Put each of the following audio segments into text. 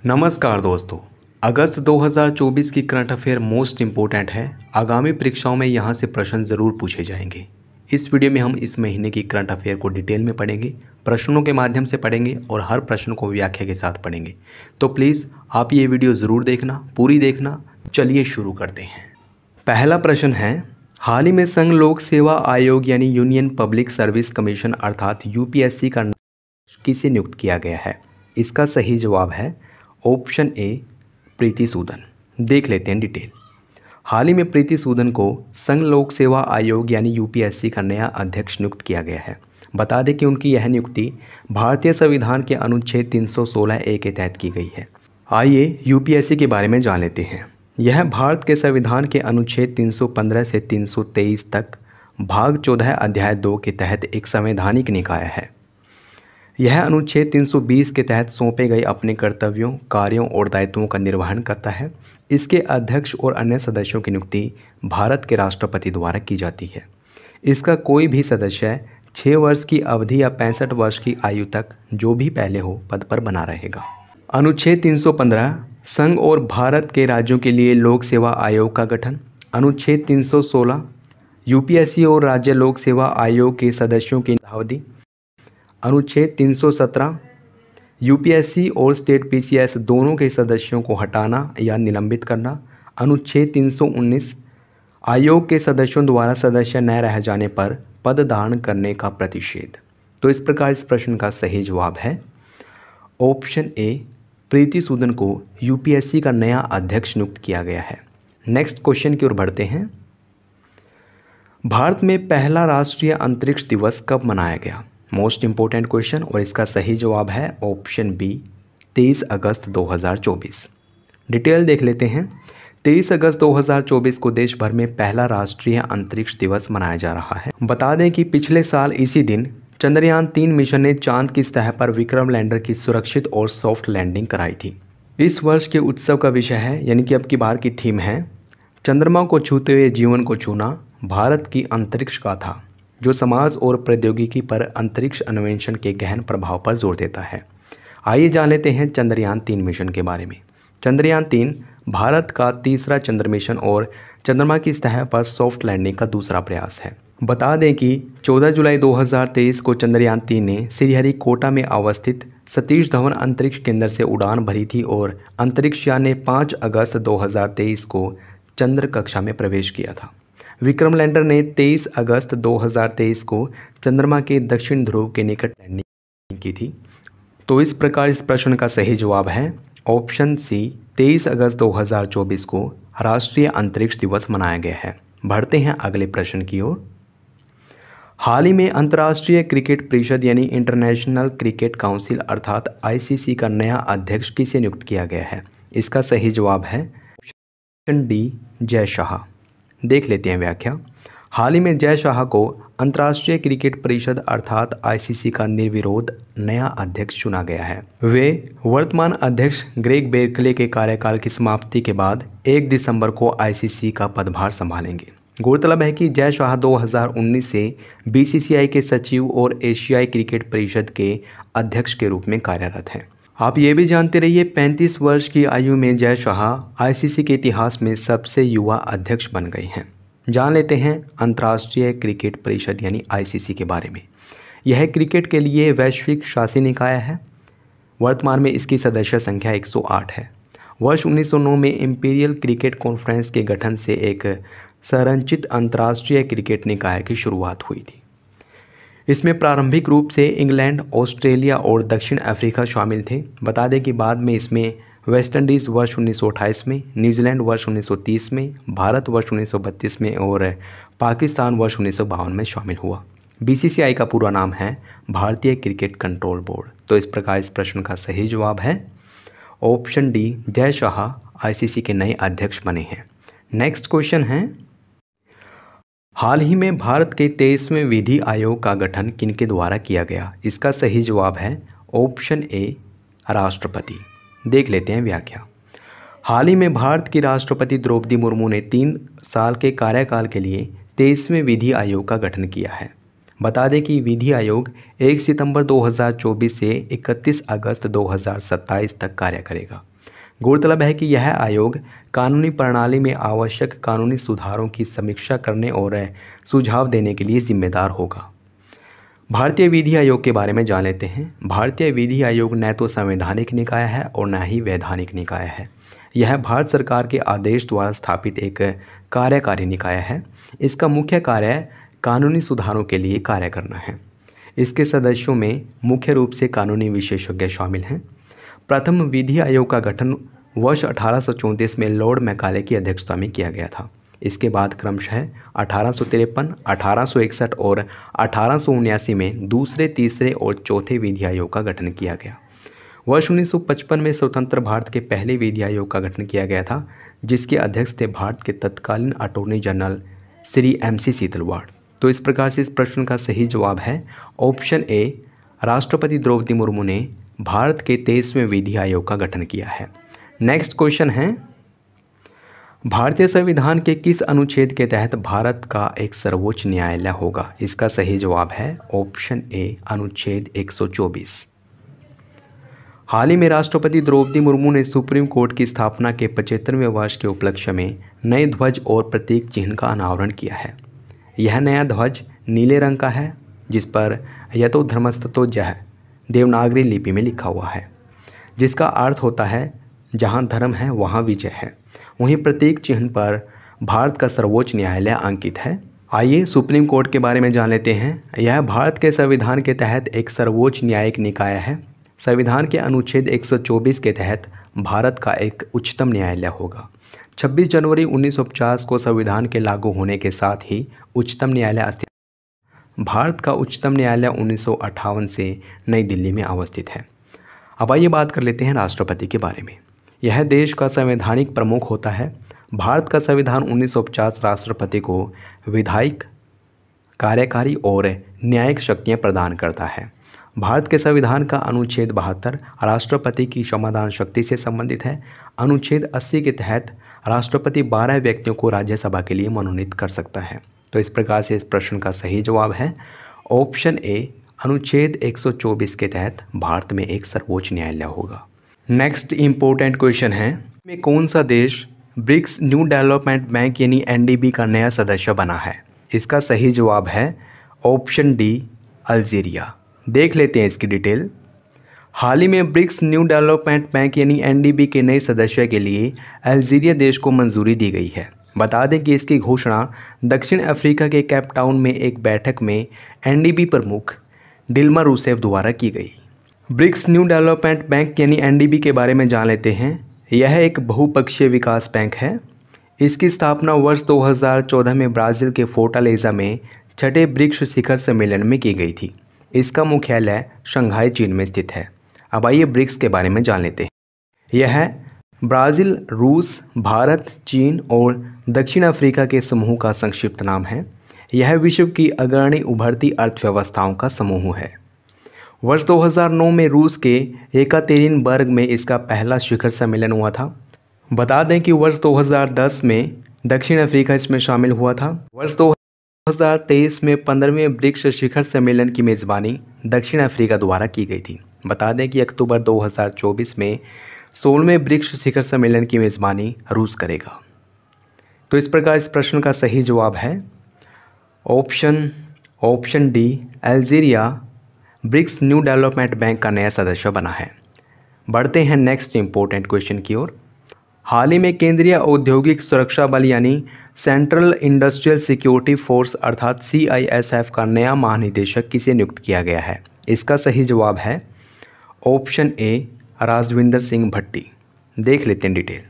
नमस्कार दोस्तों। अगस्त 2024 की करंट अफेयर मोस्ट इम्पोर्टेंट है। आगामी परीक्षाओं में यहाँ से प्रश्न ज़रूर पूछे जाएंगे। इस वीडियो में हम इस महीने की करंट अफेयर को डिटेल में पढ़ेंगे, प्रश्नों के माध्यम से पढ़ेंगे और हर प्रश्न को व्याख्या के साथ पढ़ेंगे। तो प्लीज़ आप ये वीडियो ज़रूर देखना, पूरी देखना। चलिए शुरू करते हैं। पहला प्रश्न है, हाल ही में संघ लोक सेवा आयोग यानी यूनियन पब्लिक सर्विस कमीशन अर्थात यूपीएससी का किसे नियुक्त किया गया है? इसका सही जवाब है ऑप्शन ए प्रीति सूदन। देख लेते हैं डिटेल। हाल ही में प्रीति सूदन को संघ लोक सेवा आयोग यानी यूपीएससी का नया अध्यक्ष नियुक्त किया गया है। बता दें कि उनकी यह नियुक्ति भारतीय संविधान के अनुच्छेद 316 ए के तहत की गई है। आइए यूपीएससी के बारे में जान लेते हैं। यह भारत के संविधान के अनुच्छेद 315 से 323 तक भाग 14 अध्याय 2 के तहत एक संवैधानिक निकाय है। यह अनुच्छेद 320 के तहत सौंपे गए अपने कर्तव्यों, कार्यों और दायित्वों का निर्वहन करता है। इसके अध्यक्ष और अन्य सदस्यों की नियुक्ति भारत के राष्ट्रपति द्वारा की जाती है। इसका कोई भी सदस्य 6 वर्ष की अवधि या 65 वर्ष की आयु तक जो भी पहले हो पद पर बना रहेगा। अनुच्छेद 315 संघ और भारत के राज्यों के लिए लोक सेवा आयोग का गठन। अनुच्छेद 316 यूपीएससी और राज्य लोक सेवा आयोग के सदस्यों की अवधि। अनुच्छेद 317 यूपीएससी और स्टेट पीसीएस दोनों के सदस्यों को हटाना या निलंबित करना। अनुच्छेद 319 आयोग के सदस्यों द्वारा सदस्य न रह जाने पर पद धारण करने का प्रतिषेध। तो इस प्रकार इस प्रश्न का सही जवाब है ऑप्शन ए प्रीति सूदन को यूपीएससी का नया अध्यक्ष नियुक्त किया गया है। नेक्स्ट क्वेश्चन की ओर बढ़ते हैं। भारत में पहला राष्ट्रीय अंतरिक्ष दिवस कब मनाया गया? मोस्ट इम्पोर्टेंट क्वेश्चन और इसका सही जवाब है ऑप्शन बी 23 अगस्त 2024। डिटेल देख लेते हैं। 23 अगस्त 2024 को देश भर में पहला राष्ट्रीय अंतरिक्ष दिवस मनाया जा रहा है। बता दें कि पिछले साल इसी दिन चंद्रयान 3 मिशन ने चांद की सतह पर विक्रम लैंडर की सुरक्षित और सॉफ्ट लैंडिंग कराई थी। इस वर्ष के उत्सव का विषय है, यानी कि अब की बार की थीम है, चंद्रमा को छूते हुए जीवन को छूना, भारत की अंतरिक्ष गाथा, जो समाज और प्रौद्योगिकी पर अंतरिक्ष अन्वेषण के गहन प्रभाव पर जोर देता है। आइए जान लेते हैं चंद्रयान 3 मिशन के बारे में। चंद्रयान 3 भारत का तीसरा चंद्र मिशन और चंद्रमा की सतह पर सॉफ्ट लैंडिंग का दूसरा प्रयास है। बता दें कि 14 जुलाई 2023 को चंद्रयान 3 ने श्रीहरिकोटा में अवस्थित सतीश धवन अंतरिक्ष केंद्र से उड़ान भरी थी और अंतरिक्ष यान ने 5 अगस्त 2023 को चंद्र कक्षा में प्रवेश किया था। विक्रम लैंडर ने 23 अगस्त 2023 को चंद्रमा के दक्षिण ध्रुव के निकट लैंडिंग की थी। तो इस प्रकार इस प्रश्न का सही जवाब है ऑप्शन सी 23 अगस्त 2024 को राष्ट्रीय अंतरिक्ष दिवस मनाया गया है। बढ़ते हैं अगले प्रश्न की ओर। हाल ही में अंतर्राष्ट्रीय क्रिकेट परिषद यानी इंटरनेशनल क्रिकेट काउंसिल अर्थात आईसीसी का नया अध्यक्ष किसे नियुक्त किया गया है? इसका सही जवाब है ऑप्शन डी जय शाह। देख लेते हैं व्याख्या। हाल ही में जय शाह को अंतर्राष्ट्रीय क्रिकेट परिषद अर्थात आईसीसी का निर्विरोध नया अध्यक्ष चुना गया है। वे वर्तमान अध्यक्ष ग्रेग बेर्कले के कार्यकाल की समाप्ति के बाद 1 दिसंबर को आईसीसी का पदभार संभालेंगे। गौरतलब है कि जय शाह 2019 से बीसीसीआई के सचिव और एशियाई क्रिकेट परिषद के अध्यक्ष के रूप में कार्यरत हैं। आप ये भी जानते रहिए 35 वर्ष की आयु में जय शाह आईसीसी के इतिहास में सबसे युवा अध्यक्ष बन गए हैं। जान लेते हैं अंतर्राष्ट्रीय क्रिकेट परिषद यानी आईसीसी के बारे में। यह क्रिकेट के लिए वैश्विक शासी निकाय है। वर्तमान में इसकी सदस्य संख्या 108 है। वर्ष 1909 में इंपीरियल क्रिकेट कॉन्फ्रेंस के गठन से एक संरचित अंतर्राष्ट्रीय क्रिकेट निकाय की शुरुआत हुई थी। इसमें प्रारंभिक रूप से इंग्लैंड, ऑस्ट्रेलिया और दक्षिण अफ्रीका शामिल थे। बता दें कि बाद में इसमें वेस्ट इंडीज़ वर्ष 1928 में, न्यूजीलैंड वर्ष 1930 में, भारत वर्ष 1932 में और पाकिस्तान वर्ष 1952 में शामिल हुआ। बीसीसीआई का पूरा नाम है भारतीय क्रिकेट कंट्रोल बोर्ड। तो इस प्रकार इस प्रश्न का सही जवाब है option D Jay Shah ICC के नए अध्यक्ष बने हैं। नेक्स्ट क्वेश्चन है, हाल ही में भारत के 23वें विधि आयोग का गठन किनके द्वारा किया गया? इसका सही जवाब है ऑप्शन ए राष्ट्रपति। देख लेते हैं व्याख्या। हाल ही में भारत की राष्ट्रपति द्रौपदी मुर्मू ने 3 साल के कार्यकाल के लिए 23वें विधि आयोग का गठन किया है। बता दें कि विधि आयोग 1 सितंबर 2024 से 31 अगस्त 2027 तक कार्य करेगा। गौरतलब है कि यह आयोग कानूनी प्रणाली में आवश्यक कानूनी सुधारों की समीक्षा करने और सुझाव देने के लिए जिम्मेदार होगा। भारतीय विधि आयोग के बारे में जान लेते हैं। भारतीय विधि आयोग न तो संवैधानिक निकाय है और न ही वैधानिक निकाय है। यह भारत सरकार के आदेश द्वारा स्थापित एक कार्यकारी निकाय है। इसका मुख्य कार्य कानूनी सुधारों के लिए कार्य करना है। इसके सदस्यों में मुख्य रूप से कानूनी विशेषज्ञ शामिल हैं। प्रथम विधि आयोग का गठन वर्ष 1834 में लॉर्ड मैकाले की अध्यक्षता में किया गया था। इसके बाद क्रमशः 1853, 1861 और 1879 में दूसरे, तीसरे और चौथे विधि आयोग का गठन किया गया। वर्ष 1955 में स्वतंत्र भारत के पहले विधि आयोग का गठन किया गया था, जिसके अध्यक्ष थे भारत के तत्कालीन attorney general Shri MC Setalvad. तो इस प्रकार से इस प्रश्न का सही जवाब है ऑप्शन ए, राष्ट्रपति द्रौपदी मुर्मू ने भारत के 23वें विधि आयोग का गठन किया है। नेक्स्ट क्वेश्चन है, भारतीय संविधान के किस अनुच्छेद के तहत भारत का एक सर्वोच्च न्यायालय होगा? इसका सही जवाब है ऑप्शन ए, अनुच्छेद 124। हाल ही में राष्ट्रपति द्रौपदी मुर्मू ने सुप्रीम कोर्ट की स्थापना के 75वें वर्ष के उपलक्ष्य में नए ध्वज और प्रतीक चिन्ह का अनावरण किया है। यह नया ध्वज नीले रंग का है, जिस पर यतो धर्मस्थतो जय देवनागरी लिपि में लिखा हुआ है, जिसका अर्थ होता है जहाँ धर्म है वहाँ विजय है। वहीं प्रतीक चिन्ह पर भारत का सर्वोच्च न्यायालय अंकित है। आइए सुप्रीम कोर्ट के बारे में जान लेते हैं। यह भारत के संविधान के तहत एक सर्वोच्च न्यायिक निकाय है। संविधान के अनुच्छेद 124 के तहत भारत का एक उच्चतम न्यायालय होगा। 26 जनवरी 1950 को संविधान के लागू होने के साथ ही उच्चतम न्यायालय अस्तित्व। भारत का उच्चतम न्यायालय 1958 से नई दिल्ली में अवस्थित है। अब आइए बात कर लेते हैं राष्ट्रपति के बारे में। यह देश का संवैधानिक प्रमुख होता है। भारत का संविधान 1950 राष्ट्रपति को विधायिक, कार्यकारी और न्यायिक शक्तियाँ प्रदान करता है। भारत के संविधान का अनुच्छेद 72 राष्ट्रपति की क्षमादान शक्ति से संबंधित है। अनुच्छेद 80 के तहत राष्ट्रपति 12 व्यक्तियों को राज्यसभा के लिए मनोनीत कर सकता है। तो इस प्रकार से इस प्रश्न का सही जवाब है ऑप्शन ए, अनुच्छेद 124 के तहत भारत में एक सर्वोच्च न्यायालय होगा। नेक्स्ट इम्पोर्टेंट क्वेश्चन है, में कौन सा देश ब्रिक्स न्यू डेवलपमेंट बैंक यानी NDB का नया सदस्य बना है? इसका सही जवाब है ऑप्शन डी, अल्जीरिया। देख लेते हैं इसकी डिटेल। हाल ही में ब्रिक्स न्यू डेवलपमेंट बैंक यानी NDB के नए सदस्य के लिए अल्जीरिया देश को मंजूरी दी गई है। बता दें कि इसकी घोषणा दक्षिण अफ्रीका के केप टाउन में एक बैठक में NDB प्रमुख डिल्मा रूसेफ द्वारा की गई। ब्रिक्स न्यू डेवलपमेंट बैंक यानी NDB के बारे में जान लेते हैं। यह एक बहुपक्षीय विकास बैंक है। इसकी स्थापना वर्ष 2014 में ब्राज़ील के फोर्टालेज़ा में छठे ब्रिक्स शिखर सम्मेलन में की गई थी। इसका मुख्यालय शंघाई, चीन में स्थित है। अब आइए ब्रिक्स के बारे में जान लेते हैं। यह ब्राज़ील, रूस, भारत, चीन और दक्षिण अफ्रीका के समूह का संक्षिप्त नाम है। यह विश्व की अग्रणी उभरती अर्थव्यवस्थाओं का समूह है। वर्ष 2009 में रूस के येकातेरिनबर्ग में इसका पहला शिखर सम्मेलन हुआ था। बता दें कि वर्ष 2010 में दक्षिण अफ्रीका इसमें शामिल हुआ था। वर्ष 2023 में 15वें ब्रिक्स शिखर सम्मेलन की मेज़बानी दक्षिण अफ्रीका द्वारा की गई थी। बता दें कि अक्टूबर 2024 में 16वें ब्रिक्स शिखर सम्मेलन की मेज़बानी रूस करेगा। तो इस प्रकार इस प्रश्न का सही जवाब है option D, Algeria BRICS New Development Bank का नया सदस्य बना है। बढ़ते हैं नेक्स्ट इंपॉर्टेंट क्वेश्चन की ओर। हाल ही में केंद्रीय औद्योगिक सुरक्षा बल यानी सेंट्रल इंडस्ट्रियल सिक्योरिटी फोर्स अर्थात CISF का नया महानिदेशक किसे नियुक्त किया गया है? इसका सही जवाब है ऑप्शन ए, राजविंदर सिंह भट्टी। देख लेते हैं डिटेल।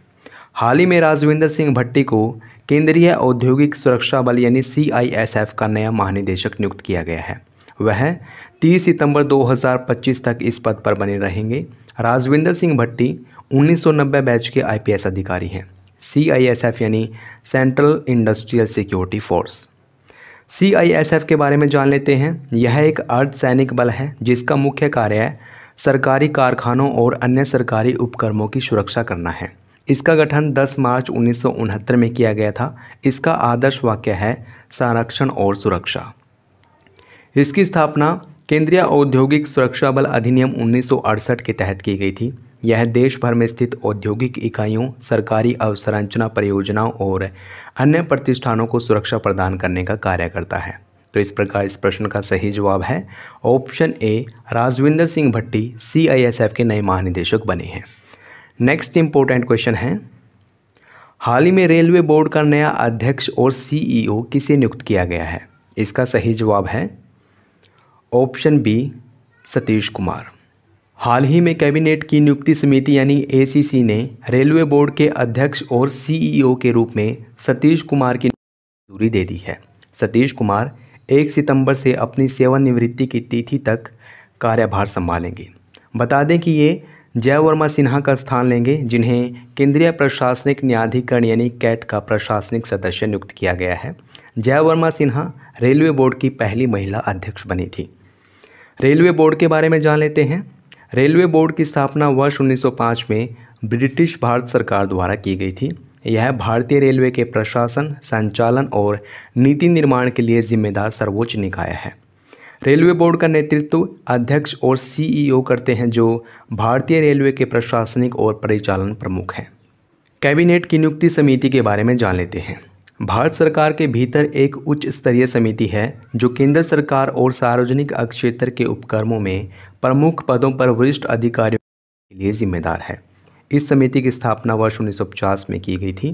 हाल ही में राजविंदर सिंह भट्टी को केंद्रीय औद्योगिक सुरक्षा बल यानी CISF का नया महानिदेशक नियुक्त किया गया है। वह 30 सितंबर 2025 तक इस पद पर बने रहेंगे। राजविंदर सिंह भट्टी 1990 बैच के IPS अधिकारी हैं। CISF यानी central industrial security force. CISF के बारे में जान लेते हैं। यह एक अर्धसैनिक बल है जिसका मुख्य कार्य सरकारी कारखानों और अन्य सरकारी उपक्रमों की सुरक्षा करना है। इसका गठन 10 मार्च 1969 में किया गया था। इसका आदर्श वाक्य है संरक्षण और सुरक्षा। इसकी स्थापना केंद्रीय औद्योगिक सुरक्षा बल अधिनियम 1968 के तहत की गई थी। यह देश भर में स्थित औद्योगिक इकाइयों, सरकारी अवसंरचना परियोजनाओं और अन्य प्रतिष्ठानों को सुरक्षा प्रदान करने का कार्य करता है। तो इस प्रकार इस प्रश्न का सही जवाब है option A, Rajvinder Singh Bhatti CISF के नए महानिदेशक बने हैं। नेक्स्ट इंपॉर्टेंट क्वेश्चन है, हाल ही में रेलवे बोर्ड का नया अध्यक्ष और CEO किसे नियुक्त किया गया है? इसका सही जवाब है ऑप्शन बी, सतीश कुमार। हाल ही में कैबिनेट की नियुक्ति समिति यानी ACC ने रेलवे बोर्ड के अध्यक्ष और CEO के रूप में सतीश कुमार की मंजूरी दे दी है। सतीश कुमार 1 सितंबर से अपनी सेवानिवृत्ति की तिथि तक कार्यभार संभालेंगे। बता दें कि ये जय वर्मा सिन्हा का स्थान लेंगे, जिन्हें केंद्रीय प्रशासनिक न्यायाधिकरण यानी कैट का प्रशासनिक सदस्य नियुक्त किया गया है। जय वर्मा सिन्हा रेलवे बोर्ड की पहली महिला अध्यक्ष बनी थी। रेलवे बोर्ड के बारे में जान लेते हैं। रेलवे बोर्ड की स्थापना वर्ष 1905 में ब्रिटिश भारत सरकार द्वारा की गई थी। यह भारतीय रेलवे के प्रशासन, संचालन और नीति निर्माण के लिए जिम्मेदार सर्वोच्च निकाय है। रेलवे बोर्ड का नेतृत्व अध्यक्ष और CEO करते हैं, जो भारतीय रेलवे के प्रशासनिक और परिचालन प्रमुख हैं। कैबिनेट की नियुक्ति समिति के बारे में जान लेते हैं। भारत सरकार के भीतर एक उच्च स्तरीय समिति है जो केंद्र सरकार और सार्वजनिक क्षेत्र के उपक्रमों में प्रमुख पदों पर वरिष्ठ अधिकारियों के लिए जिम्मेदार है। इस समिति की स्थापना वर्ष 1950 में की गई थी।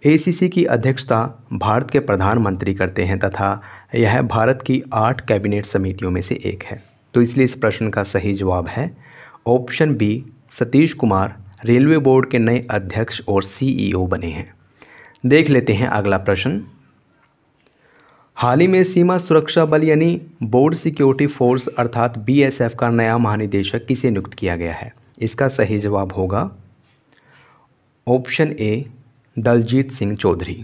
ACC की अध्यक्षता भारत के प्रधानमंत्री करते हैं तथा यह भारत की 8 कैबिनेट समितियों में से एक है। तो इसलिए इस प्रश्न का सही जवाब है option B, Satish Kumar railway board के नए अध्यक्ष और CEO बने हैं। देख लेते हैं अगला प्रश्न। हाल ही में सीमा सुरक्षा बल यानी बोर्ड सिक्योरिटी फोर्स अर्थात BSF का नया महानिदेशक किसे नियुक्त किया गया है? इसका सही जवाब होगा ऑप्शन ए, दलजीत सिंह चौधरी।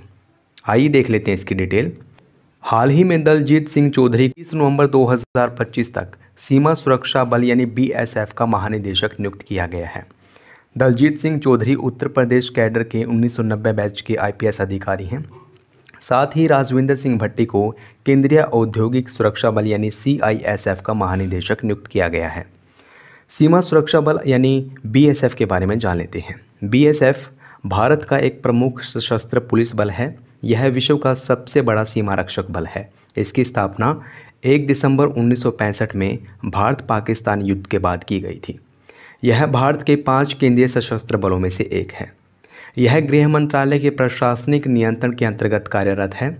आइए देख लेते हैं इसकी डिटेल। हाल ही में दलजीत सिंह चौधरी 30 नवंबर 2025 तक सीमा सुरक्षा बल यानी BSF का महानिदेशक नियुक्त किया गया है। दलजीत सिंह चौधरी उत्तर प्रदेश कैडर के 1990 बैच के IPS अधिकारी हैं। साथ ही राजविंदर सिंह भट्टी को केंद्रीय औद्योगिक सुरक्षा बल यानी CISF का महानिदेशक नियुक्त किया गया है। सीमा सुरक्षा बल यानी BSF के बारे में जान लेते हैं। BSF भारत का एक प्रमुख सशस्त्र पुलिस बल है। यह विश्व का सबसे बड़ा सीमा रक्षक बल है। इसकी स्थापना 1 दिसंबर 1965 में भारत पाकिस्तान युद्ध के बाद की गई थी। यह भारत के 5 केंद्रीय सशस्त्र बलों में से एक है। यह गृह मंत्रालय के प्रशासनिक नियंत्रण के अंतर्गत कार्यरत है।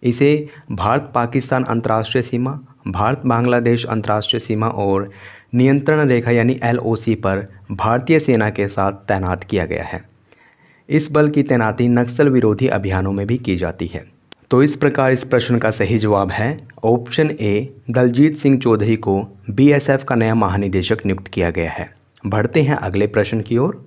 इसे भारत पाकिस्तान अंतर्राष्ट्रीय सीमा, भारत बांग्लादेश अंतर्राष्ट्रीय सीमा और नियंत्रण रेखा यानी LOC पर भारतीय सेना के साथ तैनात किया गया है। इस बल की तैनाती नक्सल विरोधी अभियानों में भी की जाती है। तो इस प्रकार इस प्रश्न का सही जवाब है ऑप्शन ए, दलजीत सिंह चौधरी को BSF का नया महानिदेशक नियुक्त किया गया है। बढ़ते हैं अगले प्रश्न की ओर।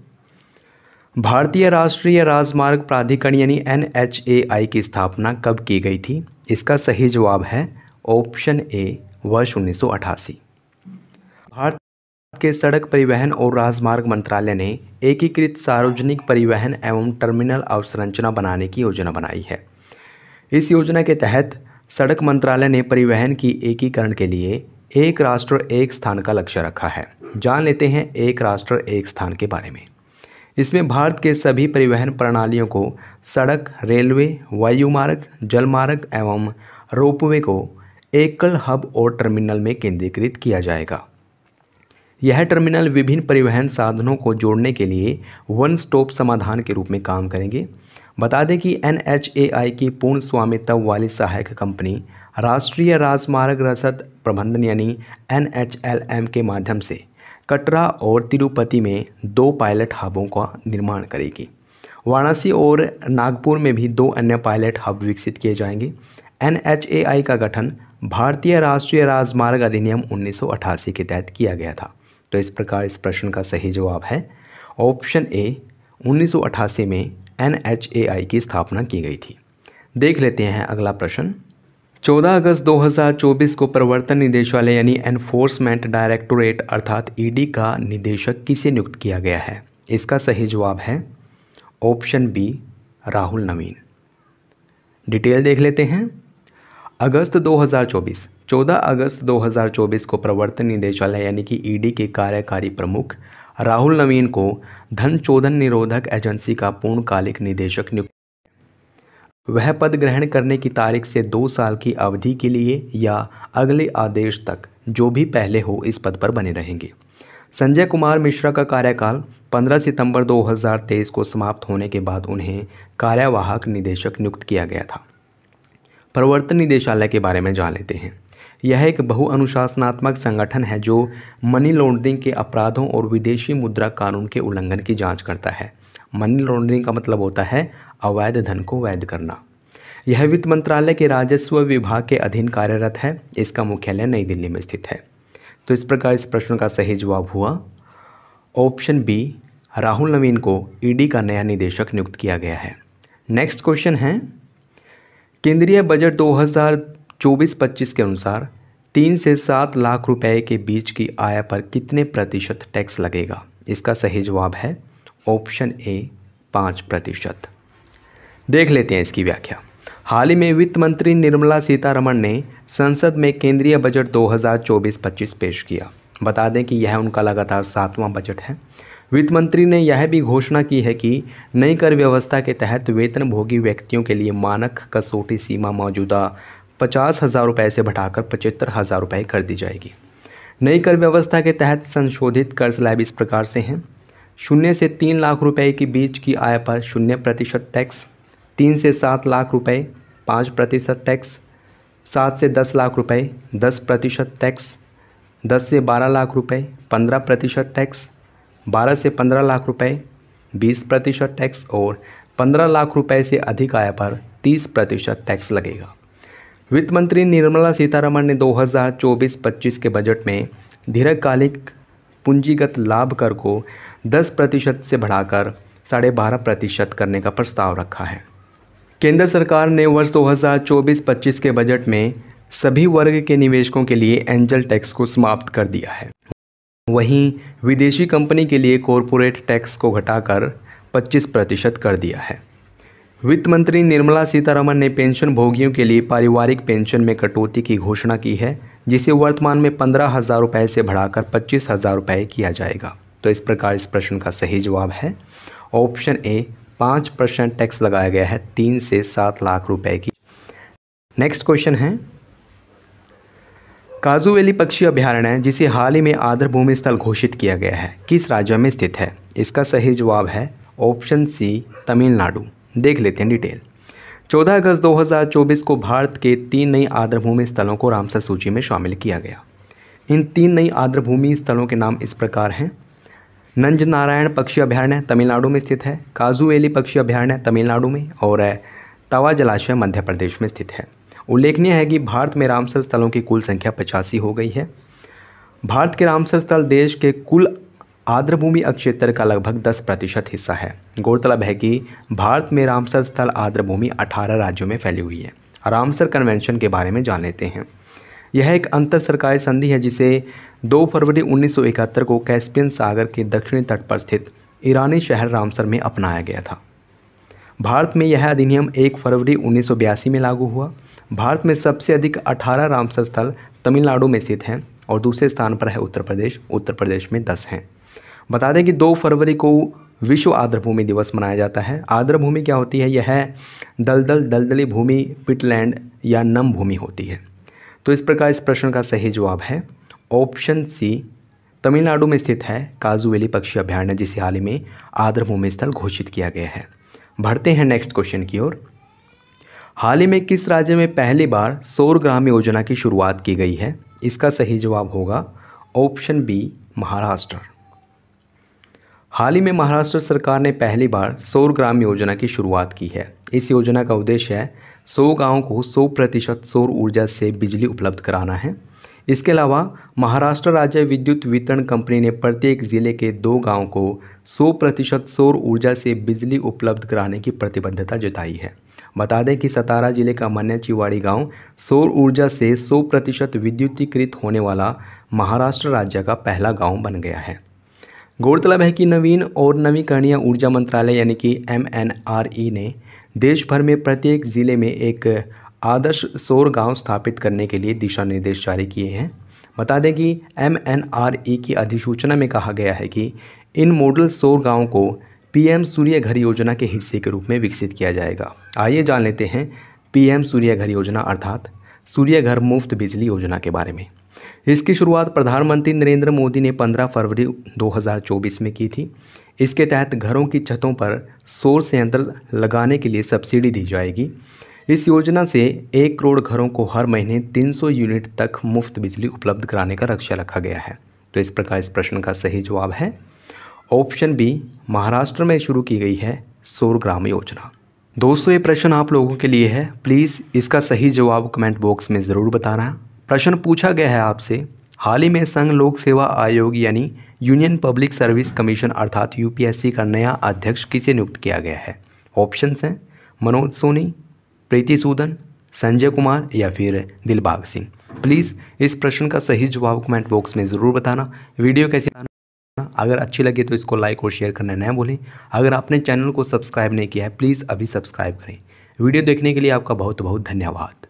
भारतीय राष्ट्रीय राजमार्ग प्राधिकरण यानी NHAI की स्थापना कब की गई थी? इसका सही जवाब है ऑप्शन ए, वर्ष 1988। भारत के सड़क परिवहन और राजमार्ग मंत्रालय ने एकीकृत सार्वजनिक परिवहन एवं टर्मिनल अवसंरचना बनाने की योजना बनाई है। इस योजना के तहत सड़क मंत्रालय ने परिवहन की एकीकरण के लिए एक राष्ट्र एक स्थान का लक्ष्य रखा है। जान लेते हैं एक राष्ट्र एक स्थान के बारे में। इसमें भारत के सभी परिवहन प्रणालियों को सड़क, रेलवे, वायुमार्ग, जलमार्ग एवं रोपवे को एकल हब और टर्मिनल में केंद्रीकृत किया जाएगा। यह टर्मिनल विभिन्न परिवहन साधनों को जोड़ने के लिए वन स्टॉप समाधान के रूप में काम करेंगे। बता दें कि NHAI की पूर्ण स्वामित्व वाली सहायक कंपनी राष्ट्रीय राजमार्ग रसद प्रबंधन यानी NHLM के माध्यम से कटरा और तिरुपति में 2 पायलट हबों का निर्माण करेगी। वाराणसी और नागपुर में भी 2 अन्य पायलट हब विकसित किए जाएंगे। NHAI का गठन भारतीय राष्ट्रीय राजमार्ग अधिनियम 1988 के तहत किया गया था। तो इस प्रकार इस प्रश्न का सही जवाब है ऑप्शन ए, 1988 में NHAI की स्थापना की गई थी। देख लेते हैं अगला प्रश्न। 14 अगस्त 2024 को प्रवर्तन निदेशालय यानी एनफोर्समेंट डायरेक्टोरेट अर्थात ED का निदेशक किसे नियुक्त किया गया है? इसका सही जवाब है ऑप्शन बी, राहुल नवीन। डिटेल देख लेते हैं। 14 अगस्त 2024 को प्रवर्तन निदेशालय यानी कि ED के कार्यकारी प्रमुख राहुल नवीन को धन शोधन निरोधक एजेंसी का पूर्णकालिक निदेशक नियुक्त। वह पद ग्रहण करने की तारीख से 2 साल की अवधि के लिए या अगले आदेश तक जो भी पहले हो इस पद पर बने रहेंगे। संजय कुमार मिश्रा का कार्यकाल 15 सितंबर 2023 को समाप्त होने के बाद उन्हें कार्यवाहक निदेशक नियुक्त किया गया था। प्रवर्तन निदेशालय के बारे में जान लेते हैं। यह एक बहुअनुशासनात्मक संगठन है जो मनी लॉन्ड्रिंग के अपराधों और विदेशी मुद्रा कानून के उल्लंघन की जांच करता है। मनी लॉन्ड्रिंग का मतलब होता है अवैध धन को वैध करना। यह वित्त मंत्रालय के राजस्व विभाग के अधीन कार्यरत है। इसका मुख्यालय नई दिल्ली में स्थित है। तो इस प्रकार इस प्रश्न का सही जवाब हुआ ऑप्शन बी, राहुल नवीन को ईडी का नया निदेशक नियुक्त किया गया है। नेक्स्ट क्वेश्चन है, केंद्रीय बजट 2024-25 के अनुसार 3 से 7 लाख रुपए के बीच की आय पर कितने प्रतिशत टैक्स लगेगा? इसका सही जवाब है ऑप्शन ए 5%। देख लेते हैं इसकी व्याख्या। हाल ही में वित्त मंत्री निर्मला सीतारमण ने संसद में केंद्रीय बजट 2024-25 पेश किया। बता दें कि यह उनका लगातार 7वां बजट है। वित्त मंत्री ने यह भी घोषणा की है कि नई कर व्यवस्था के तहत वेतनभोगी व्यक्तियों के लिए मानक कसौटी सीमा मौजूदा 50,000 रुपये से बढ़ाकर 75,000 रुपये कर दी जाएगी। नई कर व्यवस्था के तहत संशोधित कर स्लैब इस प्रकार से हैं। 0 से 3 लाख रुपए के बीच की आय पर 0% टैक्स, 3 से 7 लाख रुपए 5% टैक्स, 7 से 10 लाख रुपए 10% टैक्स, 10 से 12 लाख रुपए 15% टैक्स, 12 से 15 लाख रुपए 20% टैक्स और 15 लाख रुपए से अधिक आय पर 30% टैक्स लगेगा। वित्त मंत्री निर्मला सीतारमण ने 2024-25 के बजट में दीर्घकालिक पूंजीगत लाभ कर को 10% से बढ़ाकर 12.5% करने का प्रस्ताव रखा है। केंद्र सरकार ने वर्ष 2024-25 के बजट में सभी वर्ग के निवेशकों के लिए एंजल टैक्स को समाप्त कर दिया है। वहीं विदेशी कंपनी के लिए कॉरपोरेट टैक्स को घटाकर 25% कर दिया है। वित्त मंत्री निर्मला सीतारमण ने पेंशन भोगियों के लिए पारिवारिक पेंशन में कटौती की घोषणा की है, जिसे वर्तमान में 15,000 रुपये से बढ़ाकर 25,000 रुपये किया जाएगा। तो इस प्रकार इस प्रश्न का सही जवाब है ऑप्शन ए 5% टैक्स लगाया गया है 3 से 7 लाख रुपए की। नेक्स्ट क्वेश्चन है, काजू वैली पक्षी अभयारण्य जिसे हाल ही में आर्द्रभूमि स्थल घोषित किया गया है किस राज्य में स्थित है? इसका सही जवाब है ऑप्शन सी तमिलनाडु। देख लेते हैं डिटेल। 14 अगस्त 2024 को भारत के 3 नई आर्द्रभूमि स्थलों को रामसर सूची में शामिल किया गया। इन 3 नई आर्द्रभूमि स्थलों के नाम इस प्रकार हैं। नंज नारायण पक्षी अभयारण्य तमिलनाडु में स्थित है, काजू वैली पक्षी अभयारण्य तमिलनाडु में और तवा जलाशय मध्य प्रदेश में स्थित है। उल्लेखनीय है कि भारत में रामसर स्थलों की कुल संख्या 85 हो गई है। भारत के रामसर स्थल देश के कुल आर्द्रभूमि क्षेत्र का लगभग 10% हिस्सा है। गौरतलब है कि भारत में रामसर स्थल आर्द्रभूमि 18 राज्यों में फैली हुई है। रामसर कन्वेंशन के बारे में जान लेते हैं। यह एक अंतर सरकारी संधि है जिसे 2 फरवरी 1971 को कैस्पियन सागर के दक्षिणी तट पर स्थित ईरानी शहर रामसर में अपनाया गया था। भारत में यह अधिनियम 1 फरवरी 1982 में लागू हुआ। भारत में सबसे अधिक 18 रामसर स्थल तमिलनाडु में स्थित हैं और दूसरे स्थान पर है उत्तर प्रदेश। उत्तर प्रदेश में 10 हैं। बता दें कि 2 फरवरी को विश्व आर्द्रभूमि दिवस मनाया जाता है। आर्द्रभूमि क्या होती है? यह दलदली भूमि, पिटलैंड या नम भूमि होती है। तो इस प्रकार इस प्रश्न का सही जवाब है ऑप्शन सी तमिलनाडु में स्थित है काजू वैली पक्षी अभयारण्य जिसे हाल ही में आर्द्रभूमि स्थल घोषित किया गया है। बढ़ते हैं नेक्स्ट क्वेश्चन की ओर। हाल ही में किस राज्य में पहली बार सौर ग्राम योजना की शुरुआत की गई है? इसका सही जवाब होगा ऑप्शन बी महाराष्ट्र। हाल ही में महाराष्ट्र सरकार ने पहली बार सौर ग्राम योजना की शुरुआत की है। इस योजना का उद्देश्य है 100 गाँव को 100% सौर ऊर्जा से बिजली उपलब्ध कराना है। इसके अलावा महाराष्ट्र राज्य विद्युत वितरण कंपनी ने प्रत्येक जिले के 2 गाँव को 100% सौर ऊर्जा से बिजली उपलब्ध कराने की प्रतिबद्धता जताई है। बता दें कि सतारा जिले का मन्याचीवाड़ी गांव सौर ऊर्जा से 100% विद्युतीकृत होने वाला महाराष्ट्र राज्य का पहला गांव बन गया है। गौरतलब है कि नवीन और नवीकरणीय ऊर्जा मंत्रालय यानी कि MNRE ने देश भर में प्रत्येक ज़िले में एक आदर्श सौर गांव स्थापित करने के लिए दिशा निर्देश जारी किए हैं। बता दें कि MNRE की अधिसूचना में कहा गया है कि इन मॉडल सौर गाँव को पीएम सूर्य घर योजना के हिस्से के रूप में विकसित किया जाएगा। आइए जान लेते हैं पीएम सूर्य घर योजना अर्थात सूर्य घर मुफ्त बिजली योजना के बारे में। इसकी शुरुआत प्रधानमंत्री नरेंद्र मोदी ने 15 फरवरी 2024 में की थी। इसके तहत घरों की छतों पर सौर संयंत्र लगाने के लिए सब्सिडी दी जाएगी। इस योजना से 1 करोड़ घरों को हर महीने 300 यूनिट तक मुफ्त बिजली उपलब्ध कराने का लक्ष्य रखा गया है। तो इस प्रकार इस प्रश्न का सही जवाब है ऑप्शन बी, महाराष्ट्र में शुरू की गई है सौर ग्राम योजना। दोस्तों ये प्रश्न आप लोगों के लिए है, प्लीज़ इसका सही जवाब कमेंट बॉक्स में ज़रूर बताना। प्रश्न पूछा गया है आपसे, हाल ही में संघ लोक सेवा आयोग यानी यूनियन पब्लिक सर्विस कमीशन अर्थात यूपीएससी का नया अध्यक्ष किसे नियुक्त किया गया है। ऑप्शंस हैं मनोज सोनी, प्रीति सूदन, संजय कुमार या फिर दिलबाग सिंह। प्लीज़ इस प्रश्न का सही जवाब कमेंट बॉक्स में ज़रूर बताना। वीडियो कैसी अगर अच्छी लगे तो इसको लाइक और शेयर करना न भूलें। अगर आपने चैनल को सब्सक्राइब नहीं किया है प्लीज़ अभी सब्सक्राइब करें। वीडियो देखने के लिए आपका बहुत बहुत धन्यवाद।